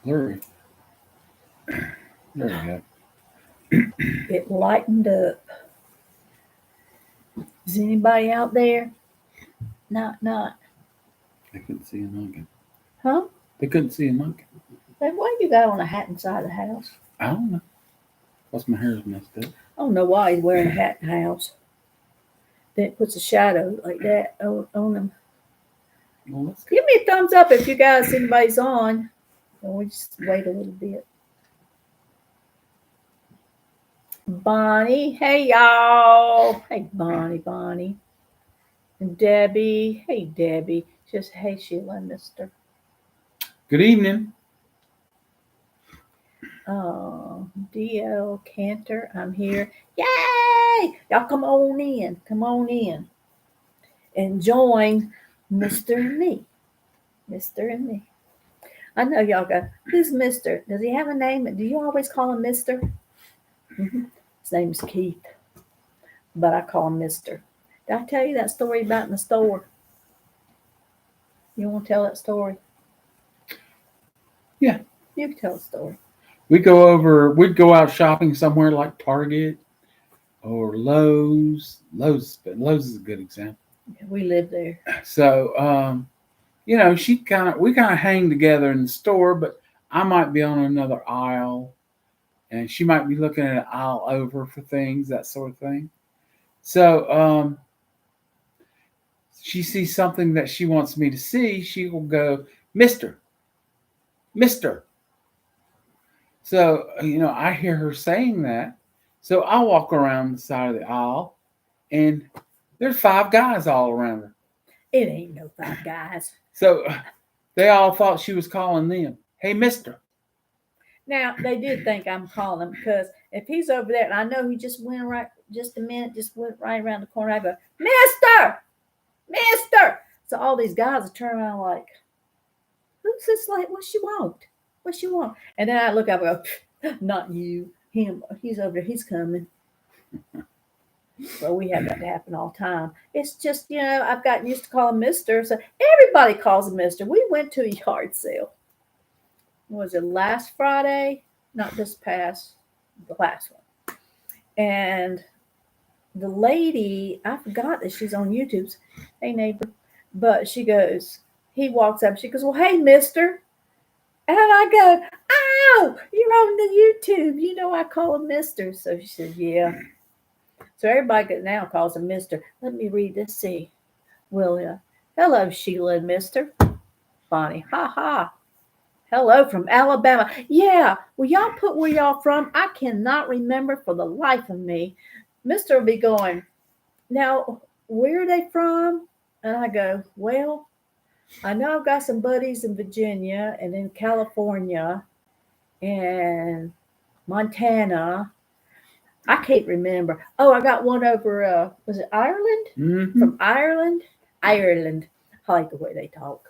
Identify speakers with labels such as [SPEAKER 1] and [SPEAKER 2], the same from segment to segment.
[SPEAKER 1] Blurry. There we go.
[SPEAKER 2] It lightened up. Is anybody out there? Not.
[SPEAKER 1] They couldn't see a monkey.
[SPEAKER 2] Huh?
[SPEAKER 1] They couldn't see a monkey.
[SPEAKER 2] Then why you got on a hat inside the house?
[SPEAKER 1] I don't know. Plus my hair's messed up.
[SPEAKER 2] I don't know why he's wearing a hat in the house. Then it puts a shadow like that on him.
[SPEAKER 1] Well, let's go.
[SPEAKER 2] Give me a thumbs up if you guys, anybody's on. And we just wait a little bit. Bonnie, hey y'all. Hey Bonnie. And Debbie, hey Debbie. Just hey Sheila and Mister.
[SPEAKER 1] Good evening.
[SPEAKER 2] DL Cantor, I'm here. Yay! Y'all come on in. Come on in. And join Mr. and me. Mr. and me. I know y'all go, who's Mr.? Does he have a name? Do you always call him Mr.? Mm-hmm. His name's Keith. But I call him Mr. Did I tell you that story about in the store? You want to tell that story?
[SPEAKER 1] Yeah.
[SPEAKER 2] You can tell the story.
[SPEAKER 1] We'd go out shopping somewhere like Target or Lowe's. Lowe's is a good example.
[SPEAKER 2] Yeah, we live there.
[SPEAKER 1] So, we kind of hang together in the store, but I might be on another aisle and she might be looking at an aisle over for things, that sort of thing. So, she sees something that she wants me to see. She will go, Mister. So, I hear her saying that. So I walk around the side of the aisle and there's 5 guys all around her.
[SPEAKER 2] It ain't no 5 guys.
[SPEAKER 1] So they all thought she was calling them. Hey, Mister.
[SPEAKER 2] Now, they did think I'm calling him because if he's over there, and I know he just went right around the corner, I go, Mister! So all these guys will turn around like, who's this like, what she want? And then I look up and go, not you, him, he's over there, he's coming. Well, we have that to happen all the time. It's just, I've gotten used to calling Mister, so everybody calls him Mister. We went to a yard sale. Was it last Friday? Not this past, the last one. And the lady, I forgot that she's on YouTube's, hey neighbor, but he walks up, she goes, well, hey, Mister. And I go, oh, you're on the YouTube. I call him Mister. So she said, yeah. So everybody now calls him Mister. Let me read this, see. Well, hello, Sheila and Mister. Bonnie, ha ha. Hello from Alabama. Yeah, will y'all put where y'all from? I cannot remember for the life of me. Mister will be going, now, where are they from? And I go, well, I know I've got some buddies in Virginia and in California and Montana. I can't remember. Oh, I got one over, was it Ireland?
[SPEAKER 1] Mm-hmm.
[SPEAKER 2] From Ireland? Ireland. I like the way they talk.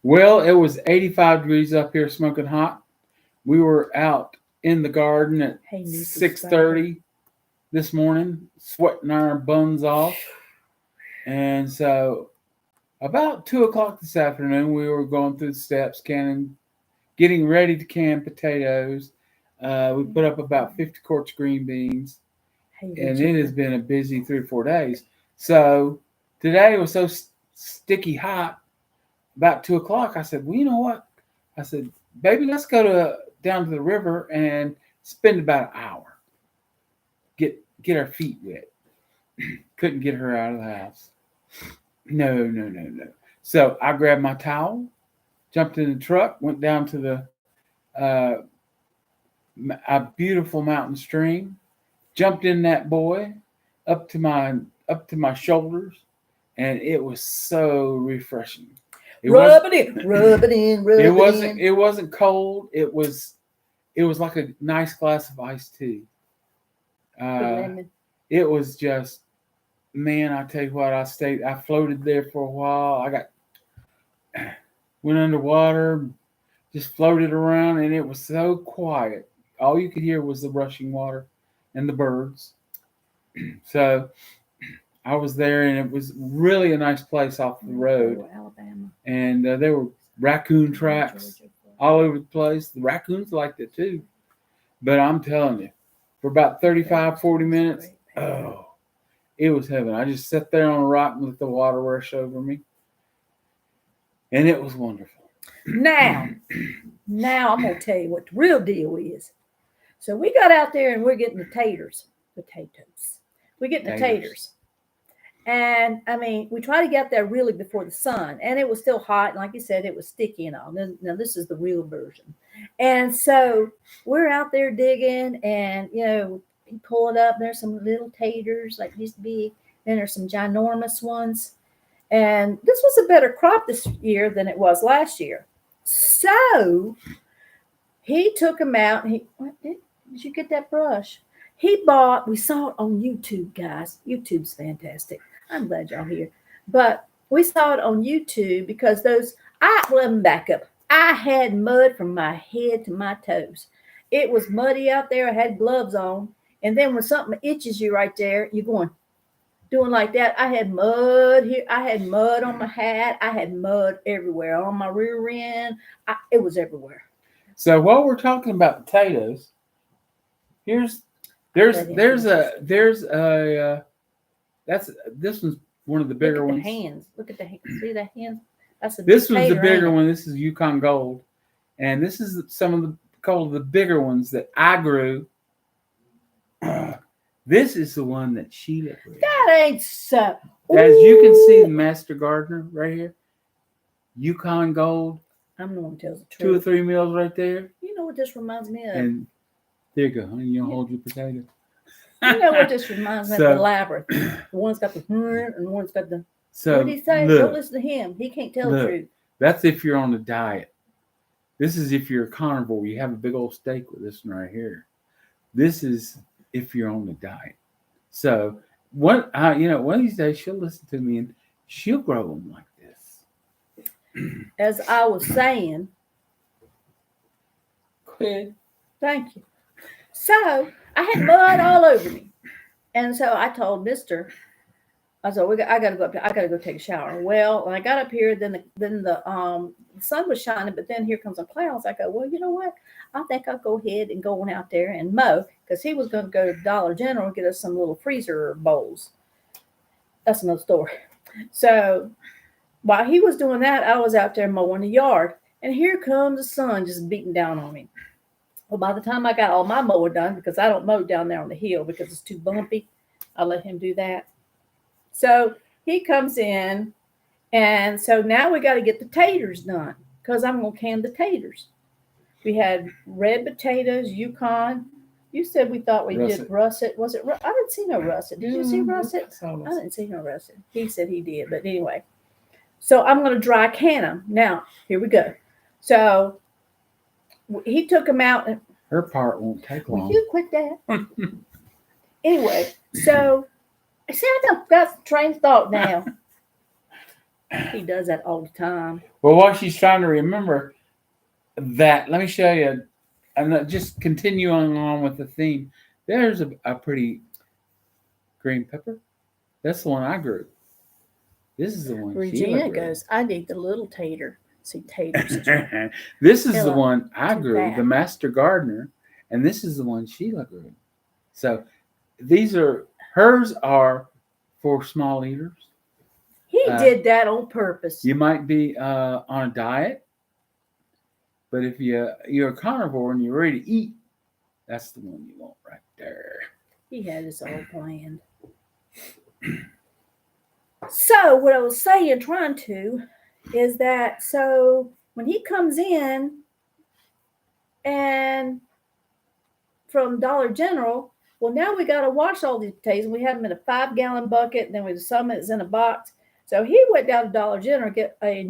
[SPEAKER 1] Well, it was 85 degrees up here, smoking hot. We were out in the garden at 6:30 this morning, sweating our buns off. And so about 2 o'clock this afternoon, we were going through the steps, getting ready to can potatoes. We put up about 50 quarts of green beans. And it has been a busy 3 or 4 days. So today it was so sticky hot. About 2 o'clock, I said, well, you know what? I said, baby, let's go down to the river and spend about an hour. Get our feet wet. Couldn't get her out of the house. No. So I grabbed my towel, jumped in the truck, went down to a beautiful mountain stream, jumped in that boy up to my shoulders, and it was so refreshing.
[SPEAKER 2] Rub it in.
[SPEAKER 1] It wasn't cold. It was like a nice glass of iced tea. It was just, man, I tell you what, I floated there for a while. Went underwater, just floated around, and it was so quiet. All you could hear was the rushing water and the birds. So I was there, and it was really a nice place off the road.
[SPEAKER 2] Alabama.
[SPEAKER 1] And there were raccoon tracks all over the place. The raccoons liked it too. But I'm telling you, for about 35, 40 minutes, oh, it was heaven. I just sat there on a rock and let the water rush over me. And it was wonderful.
[SPEAKER 2] Now I'm going to tell you what the real deal is. So we got out there and we're getting the potatoes. We're getting the taters. And I mean, we try to get there really before the sun, and it was still hot. And like you said, it was sticky and all. Now this is the real version. And so we're out there digging, and you pull it up. There's some little taters like these big. Then there's some ginormous ones. And this was a better crop this year than it was last year. So he took them out. And did you get that brush? We saw it on YouTube, guys. YouTube's fantastic. I'm glad y'all here. But we saw it on YouTube because let me back up. I had mud from my head to my toes. It was muddy out there. I had gloves on. And then when something itches you right there, you're doing like that. I had mud here. I had mud on my hat. I had mud everywhere. On my rear end. It was everywhere.
[SPEAKER 1] So while we're talking about potatoes, this one's one of the bigger ones.
[SPEAKER 2] Look at the hands. See the hands?
[SPEAKER 1] This was the bigger one. This is Yukon Gold. And this is some of the bigger ones that I grew. This is the one that Sheila grew.
[SPEAKER 2] That ain't so.
[SPEAKER 1] As you can see, the Master Gardener right here. Yukon Gold.
[SPEAKER 2] I'm the one who tells the truth.
[SPEAKER 1] 2 or 3 meals right there.
[SPEAKER 2] You know what this reminds me of?
[SPEAKER 1] And there you go, honey. You don't hold your potato.
[SPEAKER 2] You know what this reminds me of? The labyrinth. The one's got the and one's got the.
[SPEAKER 1] So
[SPEAKER 2] what did he say? Don't listen to him. He can't tell the truth.
[SPEAKER 1] That's if you're on a diet. This is if you're a carnivore. You have a big old steak with this one right here. This is if you're on a diet. So one of these days she'll listen to me and she'll grow them like this.
[SPEAKER 2] As I was saying.
[SPEAKER 1] Go ahead.
[SPEAKER 2] Thank you. So I had mud all over me. And so I told Mr. I said, I gotta go up there. I gotta go take a shower. Well, when I got up here, then the sun was shining, but then here comes some clouds. I go, well, you know what? I think I'll go ahead and go on out there and mow, because he was going to go to Dollar General and get us some little freezer bowls. That's another story. So while he was doing that, I was out there mowing the yard, and here comes the sun just beating down on me. Well, by the time I got all my mower done, because I don't mow down there on the hill because it's too bumpy, I let him do that. So he comes in, and so now we got to get the taters done, because I'm going to can the taters. We had red potatoes, Yukon. You said we thought we did russet. Was it? I didn't see no russet. Did you see russet? I didn't see no russet. He said he did, but anyway. So I'm going to dry can them. Now, here we go. So he took them out. And,
[SPEAKER 1] her part won't take long.
[SPEAKER 2] Will you quit that? Anyway, so see, I've got train of thought now. He does that all the time.
[SPEAKER 1] Well, while she's trying to remember that, let me show you, and just continuing on with the theme. There's a pretty green pepper. That's the one I grew. This is the one
[SPEAKER 2] Regina goes, I need the little tater. See, taters.
[SPEAKER 1] This is the one I grew, the Master Gardener, and this is the one Sheila grew. So hers are for small eaters.
[SPEAKER 2] He did that on purpose.
[SPEAKER 1] You might be on a diet, but if you're a carnivore and you're ready to eat, that's the one you want right there.
[SPEAKER 2] He had his all planned. So what I was trying to, is that so when he comes in and from Dollar General, well, now we got to wash all these potatoes. We have them in a 5-gallon bucket, and then some is in a box. So he went down to Dollar General to get a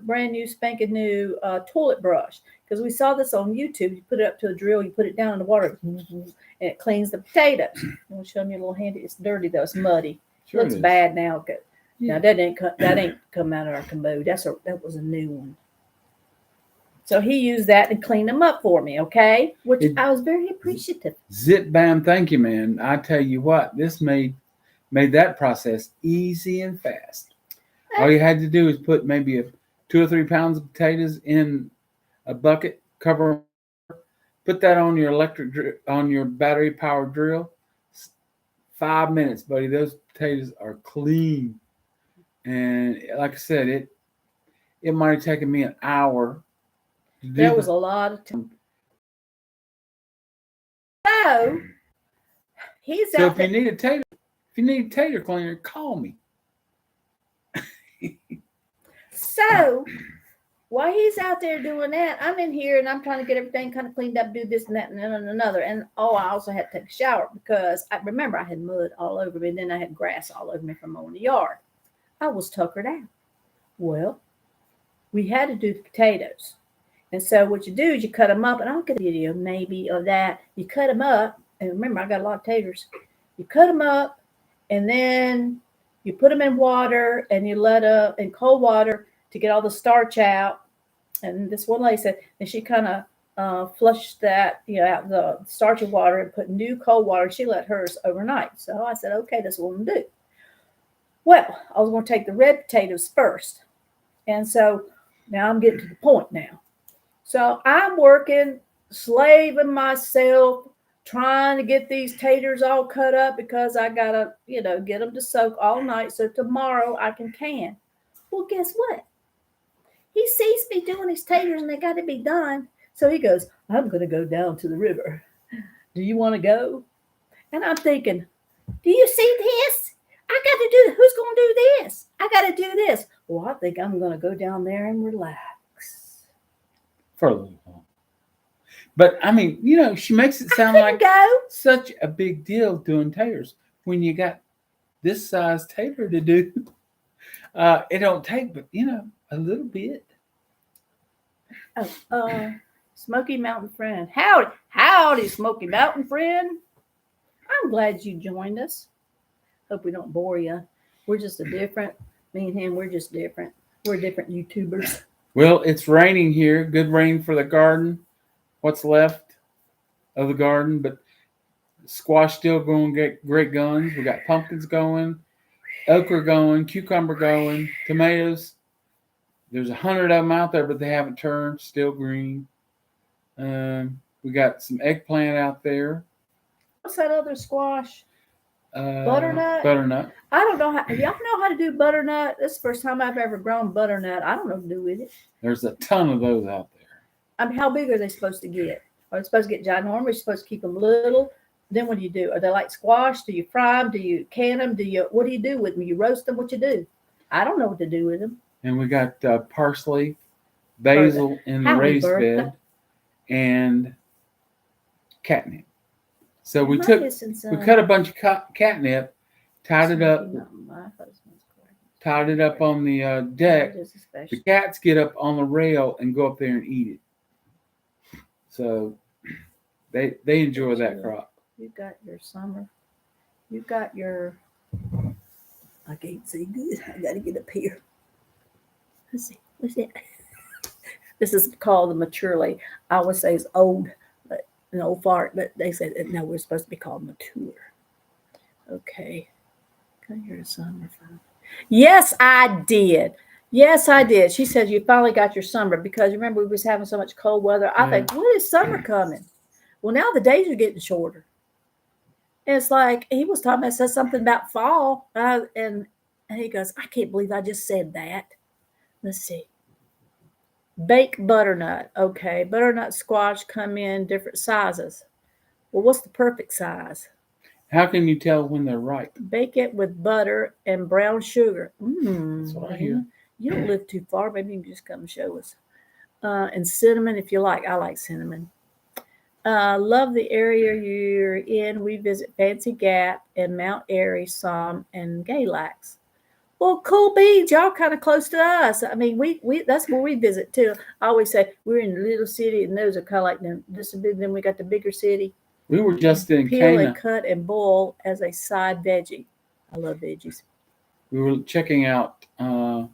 [SPEAKER 2] brand new, spanking new toilet brush, because we saw this on YouTube. You put it up to a drill, you put it down in the water, and it cleans the potatoes. I'm show you a little handy. It's dirty though. It's muddy.
[SPEAKER 1] Sure
[SPEAKER 2] looks bad now. Now that ain't come out of our commode. That was a new one. So he used that and cleaned them up for me, okay? I was very appreciative.
[SPEAKER 1] Zip bam, thank you, man. I tell you what, this made that process easy and fast. All you had to do is put maybe 2 or 3 pounds of potatoes in a bucket, cover 'em, put that on your on your battery powered drill. 5 minutes, buddy. Those potatoes are clean. And like I said, it might have taken me an hour to do
[SPEAKER 2] There was a lot of time. So he's
[SPEAKER 1] So
[SPEAKER 2] out
[SPEAKER 1] if you
[SPEAKER 2] there.
[SPEAKER 1] need a tater cleaner, call me.
[SPEAKER 2] So while he's out there doing that, I'm in here and I'm trying to get everything kind of cleaned up, do this and that and then another. And I also had to take a shower because I remember I had mud all over me and then I had grass all over me from mowing the yard. I was tuckered out. Well, we had to do the potatoes. And so what you do is you cut them up, and I'll get a video maybe of that. You cut them up, and remember I got a lot of taters. You cut them up, and then you put them in water, and you let in cold water to get all the starch out. And this one lady said, and she kind of flushed that, out the starch of water and put new cold water. She let hers overnight. So I said, okay, that's what I'm gonna do. Well, I was going to take the red potatoes first, and so now I'm getting to the point now. So I'm working, slaving myself, trying to get these taters all cut up because I got to, get them to soak all night so tomorrow I can. Well, guess what? He sees me doing these taters and they got to be done. So he goes, I'm going to go down to the river. Do you want to go? And I'm thinking, do you see this? I got to do, who's going to do this? I got to do this. Well, I think I'm going to go down there and relax.
[SPEAKER 1] For a little while. But I mean, she makes it sound like such a big deal doing taters when you got this size tater to do. It don't take, but a little bit.
[SPEAKER 2] Smoky Mountain friend, howdy, Smoky Mountain friend. I'm glad you joined us. Hope we don't bore you. We're just me and him. We're just different. We're different YouTubers.
[SPEAKER 1] Well, it's raining here. Good rain for the garden. What's left of the garden, but squash still going great guns. We got pumpkins going, okra going, cucumber going, tomatoes. There's 100 of them out there, but they haven't turned. Still green. We got some eggplant out there.
[SPEAKER 2] What's that other squash? Butternut.
[SPEAKER 1] Butternut.
[SPEAKER 2] I don't know how. Y'all know how to do butternut? This is the first time I've ever grown butternut. I don't know what to do with it.
[SPEAKER 1] There's a ton of those out there.
[SPEAKER 2] I mean, how big are they supposed to get? Are they supposed to get ginormous? Are you supposed to keep them little? Then what do you do? Are they like squash? Do you fry them? Do you can them? What do you do with them? You roast them? What you do? I don't know what to do with them.
[SPEAKER 1] And we got parsley, basil in the raised bed, and catnip. So we cut a bunch of catnip, tied it up on the deck. The cats get up on the rail and go up there and eat it. So they enjoy that crop.
[SPEAKER 2] You got your summer. You got your. I can't see good. I got to get up here. Let's see. What's it? This is called the maturely. I would say it's old, but an old fart. But they said no, we're supposed to be called mature. Okay. Got your summer. Yes, I did. Yes, I did. She said you finally got your summer because you remember we was having so much cold weather. I think, when is summer coming? Well, now the days are getting shorter. And it's like he was talking about, said something about fall. And he goes, I can't believe I just said that. Let's see. Baked butternut. Okay. Butternut squash come in different sizes. Well, what's the perfect size?
[SPEAKER 1] How can you tell when they're ripe?
[SPEAKER 2] Bake it with butter and brown sugar.
[SPEAKER 1] That's what I hear.
[SPEAKER 2] You don't live too far. Maybe you can just come and show us. And cinnamon, if you like. I like cinnamon. Love the area you're in. We visit Fancy Gap and Mount Airy some and Galax. Well, cool beans. Y'all kind of close to us. I mean, we that's where we visit too. I always say we're in the little city, and those are kind of like them. Then we got the bigger city.
[SPEAKER 1] We were just in
[SPEAKER 2] Peel
[SPEAKER 1] Cana.
[SPEAKER 2] and cut and boil as a side veggie. I love veggies.
[SPEAKER 1] We were checking out corn.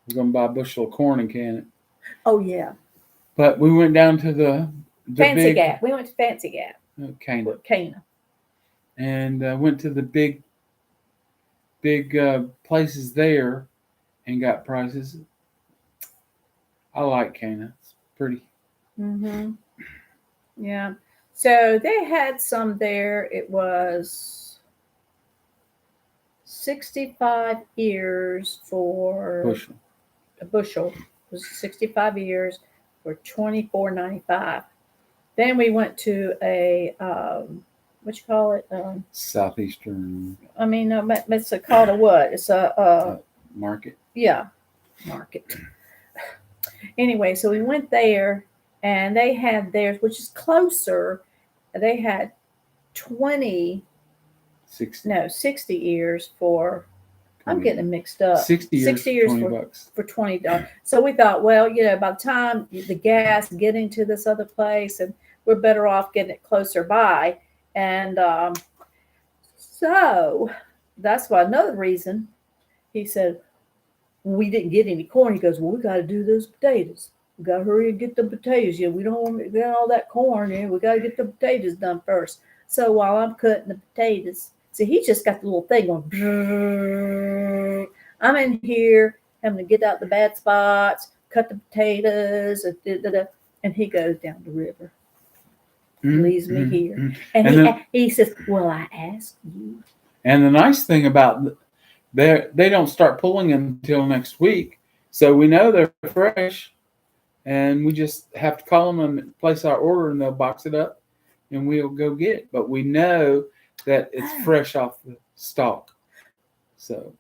[SPEAKER 1] We're going to buy a bushel of corn and can it.
[SPEAKER 2] Oh, yeah.
[SPEAKER 1] But we went down to the
[SPEAKER 2] Fancy Gap. We went to Fancy Gap.
[SPEAKER 1] Cana. And went to the big places there and got prices. I like Cana. It's pretty.
[SPEAKER 2] Mm-hmm. Yeah. So they had some there. It was 65 ears for
[SPEAKER 1] Bushel.
[SPEAKER 2] a bushel. It was 65 ears for $24.95. Then we went to a what you call it?
[SPEAKER 1] Southeastern
[SPEAKER 2] I mean, it's called a what? It's a
[SPEAKER 1] market.
[SPEAKER 2] yeah, market. Anyway, so we went there, and they had theirs, which is closer. They had 60 ears for. I'm getting them mixed up.
[SPEAKER 1] 60 ears,
[SPEAKER 2] 60 ears
[SPEAKER 1] for $20.
[SPEAKER 2] for $20. So we thought, well, by the time the gas getting to this other place, and we're better off getting it closer by. And so that's why another reason he said we didn't get any corn. He goes, well, we got to do those potatoes. We got to hurry and get the potatoes. We don't want to get all that corn. We got to get the potatoes done first. So while I'm cutting the potatoes, see, he just got the little thing going. Brrr. I'm in here having to get out the bad spots, cut the potatoes, and he goes down the river. Leaves me here. And he says, well, I asked you.
[SPEAKER 1] And the nice thing about they don't start pulling until next week, so we know they're fresh, and we just have to call them and place our order, and they'll box it up, and we'll go get it. But we know that it's fresh off the stalk. So